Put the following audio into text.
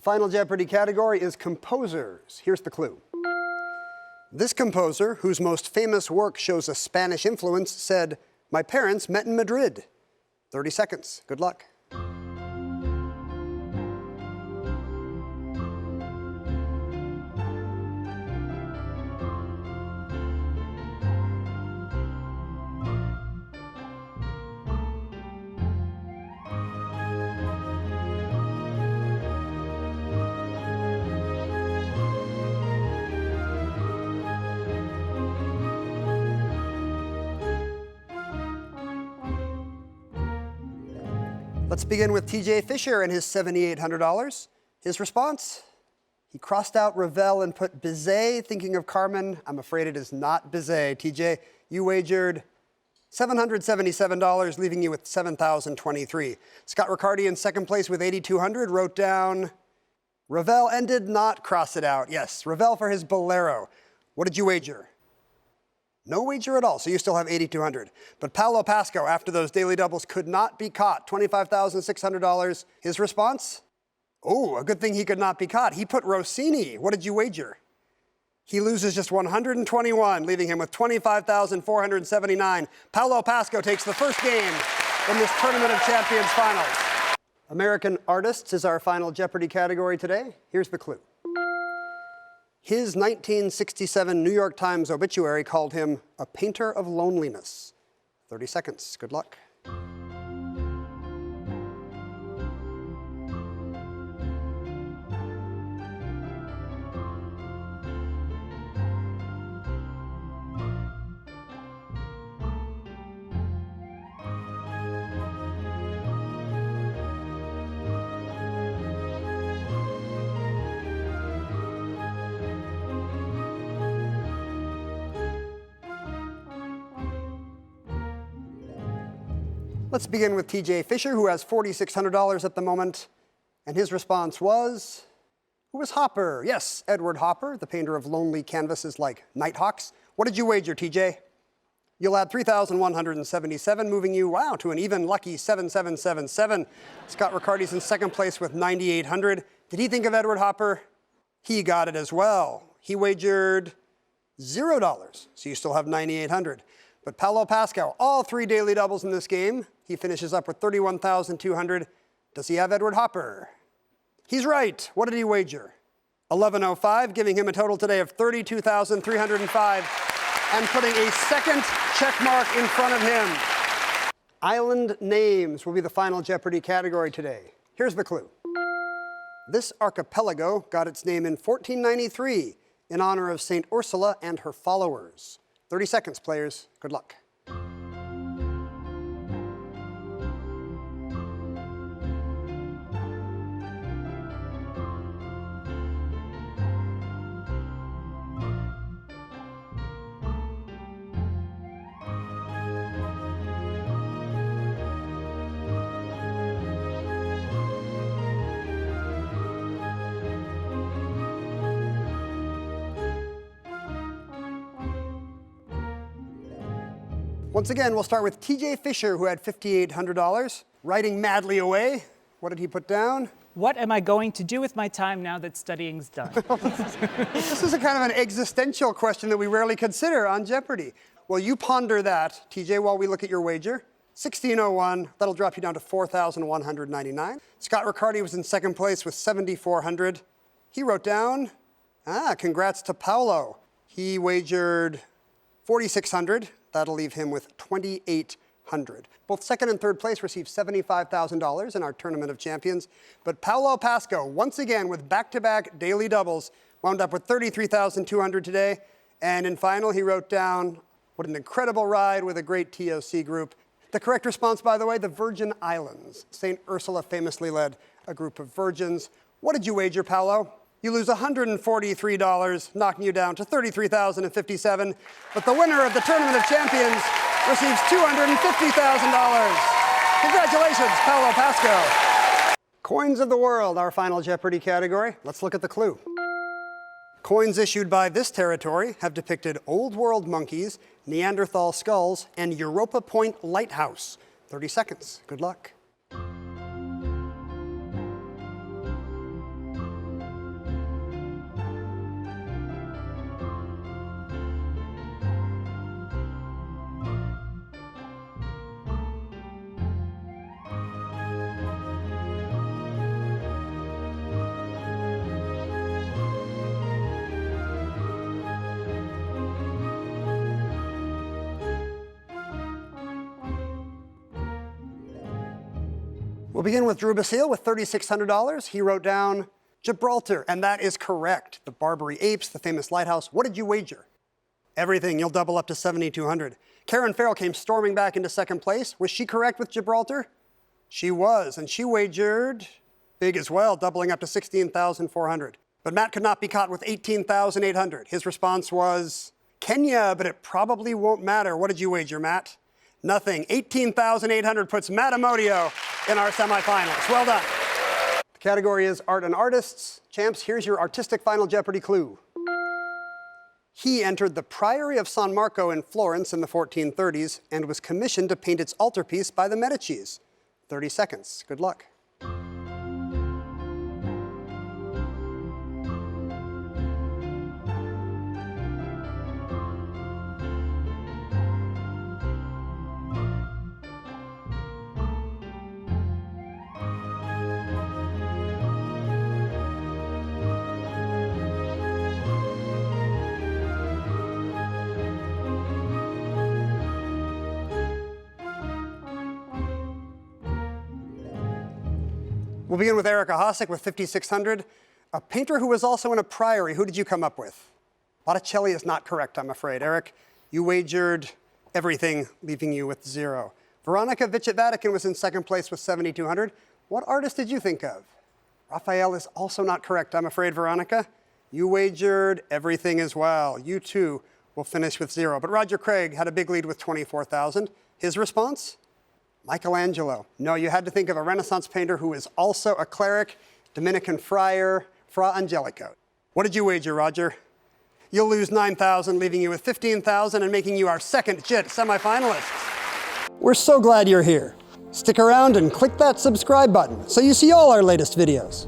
final Jeopardy category is composers. Here's the clue. This composer, whose most famous work shows a Spanish influence, said, "My parents met in Madrid." 30 seconds. Good luck. Let's begin with TJ Fisher and his $7,800. His response? He crossed out Ravel and put Bizet, thinking of Carmen. I'm afraid it is not Bizet. TJ, you wagered $777, leaving you with $7,023. Scott Riccardi in second place with $8,200 wrote down Ravel and did not cross it out. Yes, Ravel for his Bolero. What did you wager? No wager at all, so you still have $8,200. But Paolo Pasco, after those daily doubles, could not be caught. $25,600. His response? Oh, a good thing he could not be caught. He put Rossini. What did you wager? He loses just 121, leaving him with $25,479. Paolo Pasco takes the first game in this Tournament of Champions finals. American Artists is our final Jeopardy category today. Here's the clue. His 1967 New York Times obituary called him a painter of loneliness. 30 seconds. Good luck. Let's begin with TJ Fisher, who has $4,600 at the moment. And his response was, who was Hopper? Yes, Edward Hopper, the painter of lonely canvases like Nighthawks. What did you wager, TJ? You'll add $3,177, moving you, wow, to an even lucky 7777. Scott Riccardi's in second place with $9,800. Did he think of Edward Hopper? He got it as well. He wagered $0, so you still have $9,800. But Paolo Pasco, all three daily doubles in this game. He finishes up with $31,200. Does he have Edward Hopper? He's right. What did he wager? $11.05, giving him a total today of $32,305 and putting a second check mark in front of him. Island names will be the final Jeopardy category today. Here's the clue. This archipelago got its name in 1493 in honor of St. Ursula and her followers. 30 seconds, players. Good luck. Once again, we'll start with TJ Fisher, who had $5,800, writing madly away. What did he put down? What am I going to do with my time now that studying's done? This is a kind of an existential question that we rarely consider on Jeopardy. Well, you ponder that, TJ, while we look at your wager. 1601, that'll drop you down to $4,199. Scott Riccardi was in second place with $7,400. He wrote down, congrats to Paolo. He wagered $4,600. That'll leave him with $2,800. Both second and third place received $75,000 in our Tournament of Champions. But Paolo Pasco, once again with back-to-back daily doubles, wound up with $33,200 today. And in final, he wrote down, what an incredible ride with a great TOC group. The correct response, by the way, the Virgin Islands. St. Ursula famously led a group of virgins. What did you wager, Paolo? You lose $143, knocking you down to $33,057. But the winner of the Tournament of Champions receives $250,000. Congratulations, Paolo Pasco. Coins of the World, our final Jeopardy category. Let's look at the clue. Coins issued by this territory have depicted Old World monkeys, Neanderthal skulls, and Europa Point Lighthouse. 30 seconds. Good luck. We'll begin with Drew Basile with $3,600. He wrote down Gibraltar, and that is correct. The Barbary Apes, the famous lighthouse. What did you wager? Everything. You'll double up to $7,200. Karen Farrell came storming back into second place. Was she correct with Gibraltar? She was, and she wagered big as well, doubling up to $16,400. But Matt could not be caught with $18,800. His response was Kenya, but it probably won't matter. What did you wager, Matt? Nothing. $18,800 puts Matt Amodio in our semifinals. Well done. The category is Art and Artists. Champs, here's your artistic Final Jeopardy clue. He entered the Priory of San Marco in Florence in the 1430s and was commissioned to paint its altarpiece by the Medicis. 30 seconds. Good luck. We'll begin with Erica Hossack with $5,600. A painter who was also in a priory. Who did you come up with? Botticelli is not correct, I'm afraid. Eric, you wagered everything, leaving you with 0. Veronica Vichet-Vatican was in second place with $7,200. What artist did you think of? Raphael is also not correct, I'm afraid, Veronica. You wagered everything as well. You too will finish with 0. But Roger Craig had a big lead with $24,000. His response? Michelangelo. No, you had to think of a Renaissance painter who is also a cleric, Dominican friar, Fra Angelico. What did you wager, Roger? You'll lose $9,000, leaving you with $15,000 and making you our second JIT semifinalists. We're so glad you're here. Stick around and click that subscribe button so you see all our latest videos.